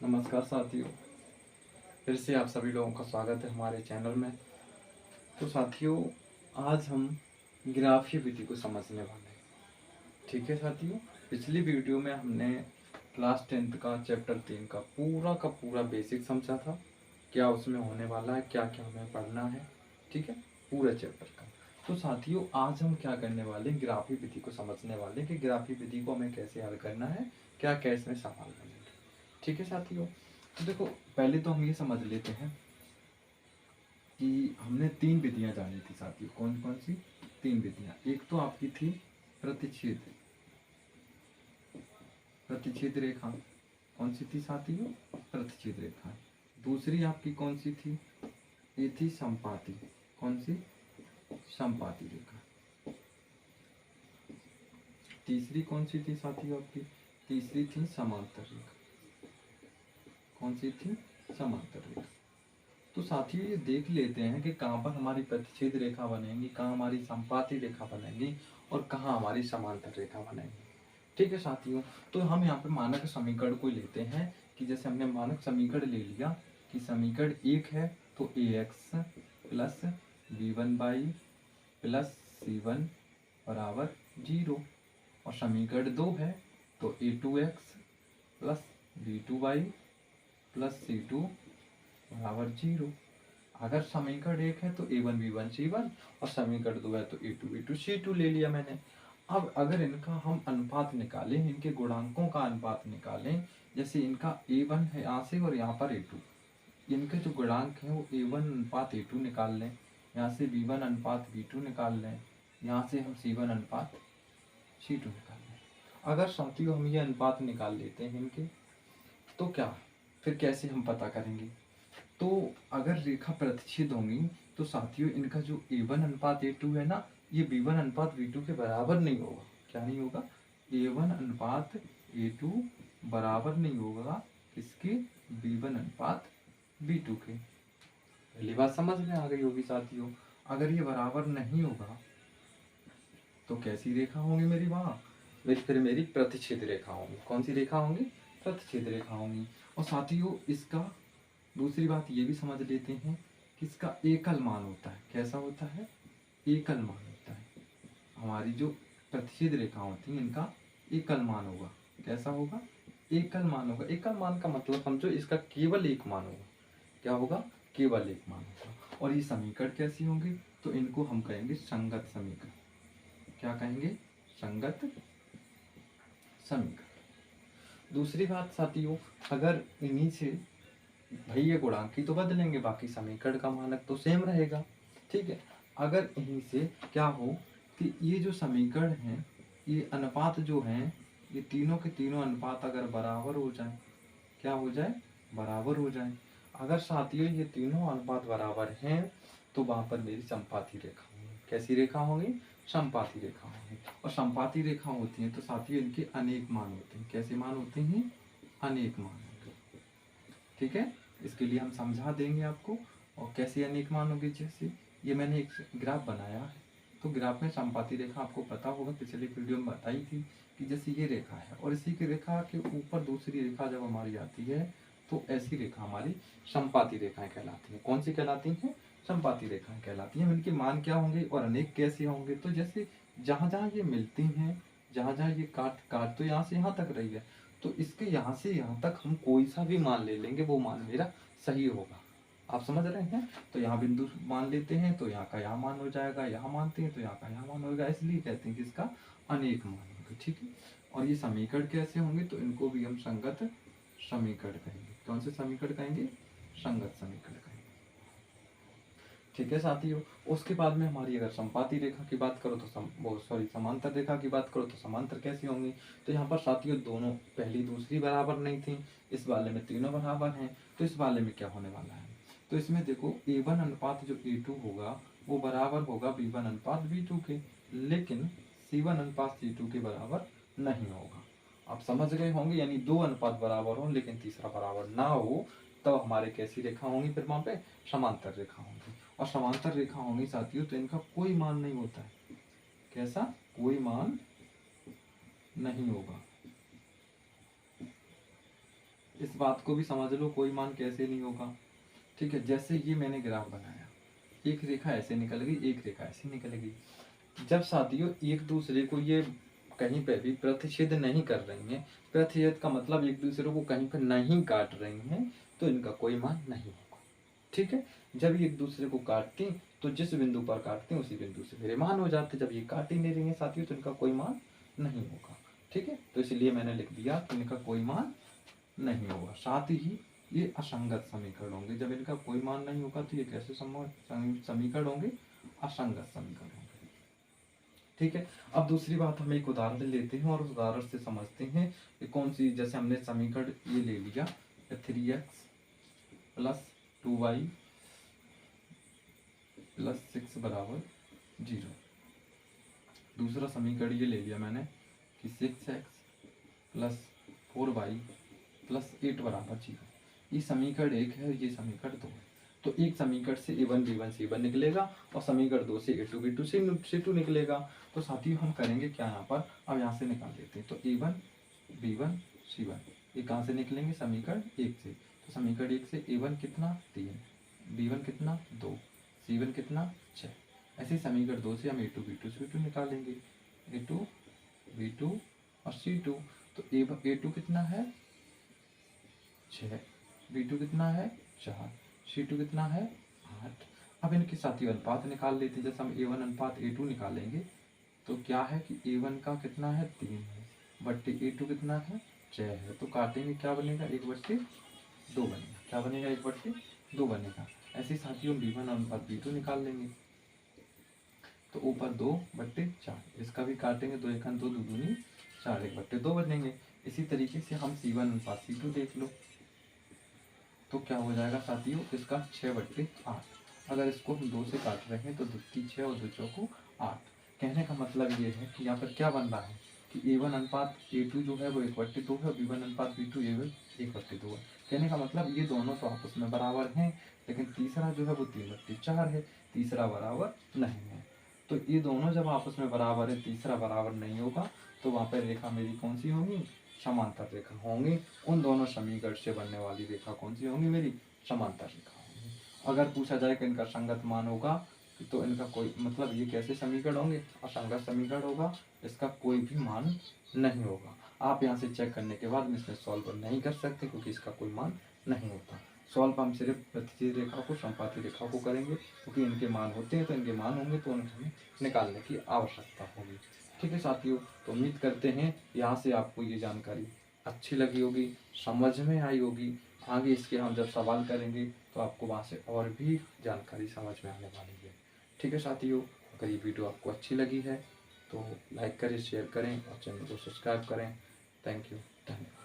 नमस्कार साथियों, फिर से आप सभी लोगों का स्वागत है हमारे चैनल में। तो साथियों, आज हम ग्राफीय विधि को समझने वाले हैं। ठीक है साथियों, पिछली वीडियो में हमने क्लास 10th का चैप्टर 3 का पूरा बेसिक समझा था, क्या उसमें होने वाला है, क्या क्या हमें पढ़ना है। ठीक है, पूरे चैप्टर का। तो साथियों, आज हम क्या करने वाले हैं, ग्राफीय विधि को समझने वाले हैं कि ग्राफीय विधि को हमें कैसे हल करना है, क्या क्या इसमें सवाल बनेंगे। ठीक है साथियों, तो देखो, पहले तो हम ये समझ लेते हैं कि हमने 3 विधियां जानी थी साथियों। कौन कौन सी 3 विधियां? एक तो आपकी थी प्रतिच्छेद प्रतिच्छेद रेखा। कौन सी थी साथियों? प्रतिच्छेद रेखा। दूसरी आपकी कौन सी थी? ये थी संपाती। कौन सी? संपाती रेखा। तीसरी कौन सी थी साथियों आपकी? तीसरी थी समांतर रेखा। कौन सी थी? समांतर रेखा। तो साथियों, ये देख लेते हैं कि कहाँ पर हमारी प्रतिच्छेद रेखा बनेगी, कहाँ हमारी संपाती रेखा बनेगी और कहाँ हमारी समांतर रेखा बनेगी। ठीक है साथियों, तो हम यहाँ पे मानक समीकरण को लेते हैं कि जैसे हमने मानक समीकरण ले लिया कि समीकरण 1 है तो ax plus b1 by plus c1 बराबर 0, और समीकरण 2 है तो a2x plus b2 by plus c2 बराबर 0। अगर समीकरण 1 है तो a1 b1 c1, और समीकरण 2 है तो a2 b2 c2 ले लिया मैंने। अब अगर इनका हम अनुपात निकालें, इनके गुणांकों का अनुपात निकालें, जैसे इनका a1 है यहाँ से और यहाँ पर a2, इनके जो गुणांक हैं वो a1 अनुपात a2 निकाल लें, यहाँ से b1 अनुपात b2 निकाल लें, यहाँ से हम c1 अनुपात c2 निकाल लें। अगर साथियों हम ये अनुपात निकाल लेते हैं इनके, तो क्या फिर कैसे हम पता करेंगे? तो अगर रेखा प्रतिच्छेद होंगी तो साथियों इनका जो a1 अनुपात a2 है ना, ये b1 अनुपात b2 के बराबर नहीं होगा। क्या नहीं होगा? a1 अनुपात a2 बराबर नहीं होगा किसके? b1 अनुपात b2 के। पहली बात समझ में आ गई होगी साथियों। अगर ये बराबर नहीं होगा तो कैसी रेखा होंगी मेरी? वहां मेरी प्रतिच्छेद रेखा होंगी। कौन सी रेखा होंगी? प्रतिच्छेद रेखा होंगी। और साथियों, इसका दूसरी बात ये भी समझ लेते हैं कि इसका एकल मान होता है। कैसा होता है? एकल मान होता है। हमारी जो प्रतिच्छेद रेखा होती है इनका एकल मान होगा। कैसा होगा? एकल मान होगा। एकल मान का मतलब समझो, इसका केवल एक मान होगा। क्या होगा? केवल एक मान होगा। और ये समीकरण कैसी होंगी? तो इनको हम कहेंगे संगत समीकरण। क्या कहेंगे? संगत समीकरण। दूसरी बात साथियों, अगर इन्हीं से भाई ये गुणांक ही तो बदलेंगे, बाकी समीकरण का मानक तो सेम रहेगा। ठीक है, अगर इन्हीं से क्या हो कि ये जो समीकरण है, ये अनुपात जो हैं, ये तीनों के तीनों अनुपात अगर बराबर हो जाए, क्या हो जाए? बराबर हो जाए। अगर साथियों ये तीनों अनुपात बराबर हैं तो वहां पर मेरी संपाती रेखा होगी। कैसी रेखा होगी? संपाती रेखा होगी। और संपाती रेखा होती है तो साथियों इनके अनेक मान होते हैं। कैसे मान होते हैं? अनेक मान होते हैं। ठीक है, इसके लिए हम समझा देंगे आपको। और कैसे अनेक मान होगी? जैसे ये मैंने एक ग्राफ बनाया है, तो ग्राफ में संपाती रेखा आपको पता होगा, पिछली वीडियो में बताई थी कि जैसे ये रेखा है और इसी की रेखा के ऊपर दूसरी रेखा जब हमारी आती है तो ऐसी रेखा हमारी संपाती रेखाएं कहलाती हैं। कौन सी कहलाती हैं? संपाती रेखाएं कहलाती हैं। इनके मान क्या होंगे और अनेक कैसे होंगे? तो जैसे जहां जहां ये मिलती हैं, जहां जहां ये काट तो यहाँ से यहाँ तक रही है, तो इसके यहाँ से यहाँ तक हम कोई सा भी मान ले लेंगे, वो मान मेरा सही होगा। आप समझ रहे हैं? तो यहाँ बिंदु मान लेते हैं तो यहाँ का यहाँ मान हो जाएगा, यहाँ मानते हैं तो यहाँ का यहाँ मान होगा। इसलिए कहते हैं कि इसका अनेक मान होगा। ठीक है, और ये समीकरण कैसे होंगे? तो इनको भी हम संगत समीकरण कहेंगे। कौन से समीकरण कहेंगे? संगत समीकरण कहेंगे। ठीक है साथियों, उसके बाद में हमारी अगर संपाती रेखा की बात करो तो समांतर रेखा की बात करो तो समांतर कैसी होंगी? तो यहाँ पर साथियों दोनों पहली दूसरी बराबर नहीं थी, इस वाले में तीनों बराबर हैं। तो इस वाले में क्या होने वाला है? तो इसमें देखो a1 अनुपात जो a2 होगा वो बराबर होगा b1 अनुपात b2 के, लेकिन c1 अनुपात c2 के बराबर नहीं होगा। आप समझ गए होंगे, यानी दो अनुपात बराबर हो लेकिन तीसरा बराबर ना हो, तब हमारे कैसी रेखा होंगी? फिर वहां पे समांतर रेखा होंगी। और समांतर रेखा होंगी साथियों तो इनका कोई मान नहीं होता है। कैसा? कोई मान नहीं होगा। इस बात को भी समझ लो, कोई मान कैसे नहीं होगा। ठीक है, जैसे ये मैंने ग्राफ बनाया, एक रेखा ऐसे निकल गई, एक रेखा ऐसे निकल गई। जब साथियों एक दूसरे को ये कहीं पे भी प्रतिच्छेद नहीं कर रही हैं, प्रतिच्छेद का मतलब एक दूसरे को कहीं पर नहीं काट रही हैं, तो इनका कोई मान नहीं होगा। ठीक है, जब ये एक दूसरे को काटती तो जिस बिंदु पर काटती उसी बिंदु से मेरे मान हो जाते। जब ये काट ही नहीं रही है साथियों तो इनका कोई मान नहीं होगा। ठीक है, तो इसलिए मैंने लिख दिया कि इनका कोई मान नहीं होगा। साथ ही ये असंगत समीकरण होंगे। जब इनका कोई मान नहीं होगा तो ये कैसे समीकरण होंगे? असंगत समीकरण होंगे। ठीक है, अब दूसरी बात, हम एक उदाहरण लेते हैं और उस उदाहरण से समझते हैं कि कौन सी। जैसे हमने समीकरण ये ले लिया 3x प्लस 2y प्लस 6 बराबर 0। दूसरा समीकरण ये ले लिया मैंने कि 6x प्लस 4y प्लस 8 बराबर 0। ये समीकरण 1 है, ये समीकरण 2 है। तो एक समीकरण से a1 b1 c1 निकलेगा और समीकरण 2 से a2 b2 c2 निकलेगा। तो साथियों हम करेंगे क्या यहाँ पर, अब यहाँ से निकाल लेते हैं। तो a1 b1 c1 ये कहाँ से निकलेंगे? समीकरण 1 से। तो समीकरण 1 से a1 कितना 3, b1 कितना 2, c1 कितना 6। ऐसे ही समीकरण 2 से हम a2 b2 c2 निकालेंगे, a2 b2 और c2। तो a2 कितना है 6, b2 कितना है 4, c2 कितना है 8। अब इनके साथ ही अनुपात निकाल लेते हैं। जैसे हम a1 अनुपात a2 निकालेंगे तो क्या है कि a1 का कितना है 3 है, बट्टे a2 कितना है 6 है। तो काटेंगे क्या बनेगा 1/2 बनेगा। क्या बनेगा 1/2 बनेगा। ऐसे साथियों b1 अनुपात b2 निकाल लेंगे तो ऊपर 2/4। इसका भी काटेंगे, 2 1 2 2 दूनी 4, 1/2 बनेंगे। इसी तरीके से हम c1 अनुपात c2 देख लो तो क्या हो जाएगा साथियों, इसका 6/8। अगर इसको हम 2 से काट रहे हैं तो 2 की 6 और 2 चौको 8। कहने का मतलब ये है कि यहाँ पर क्या बन रहा है कि a1 अनुपात a2 जो है वो 1/2 है और b1 अनुपात b2 1/2 है। कहने का मतलब ये दोनों तो आपस में बराबर हैं, लेकिन तीसरा जो है वो 3/4 है, तीसरा बराबर नहीं है। तो ये दोनों जब आपस में बराबर है, तीसरा बराबर नहीं होगा, तो वहाँ पर रेखा मेरी कौन सी होगी? समांतर रेखा होंगी। उन दोनों समीकरण से बनने वाली रेखा कौन सी होंगी? मेरी समांतर रेखा होंगी। अगर पूछा जाए कि इनका संगत मान होगा तो इनका कोई मतलब ये कैसे समीकरण होंगे? असंगत समीकरण होगा, इसका कोई भी मान नहीं होगा। आप यहाँ से चेक करने के बाद इसमें सॉल्व नहीं कर सकते क्योंकि इसका कोई मान नहीं होता। सॉल्व हम सिर्फ प्रतिच्छेद रेखा को, संपाती रेखा को करेंगे क्योंकि इनके मान होते हैं, तो इनके मान होंगे तो उन्हें हमें निकालने की आवश्यकता होगी। ठीक है साथियों, तो उम्मीद करते हैं यहाँ से आपको ये जानकारी अच्छी लगी होगी, समझ में आई होगी। आगे इसके हम जब सवाल करेंगे तो आपको वहाँ से और भी जानकारी समझ में आने वाली है। ठीक है साथियों, अगर ये वीडियो आपको अच्छी लगी है तो लाइक करें, शेयर करें और चैनल को सब्सक्राइब करें। थैंक यू, धन्यवाद।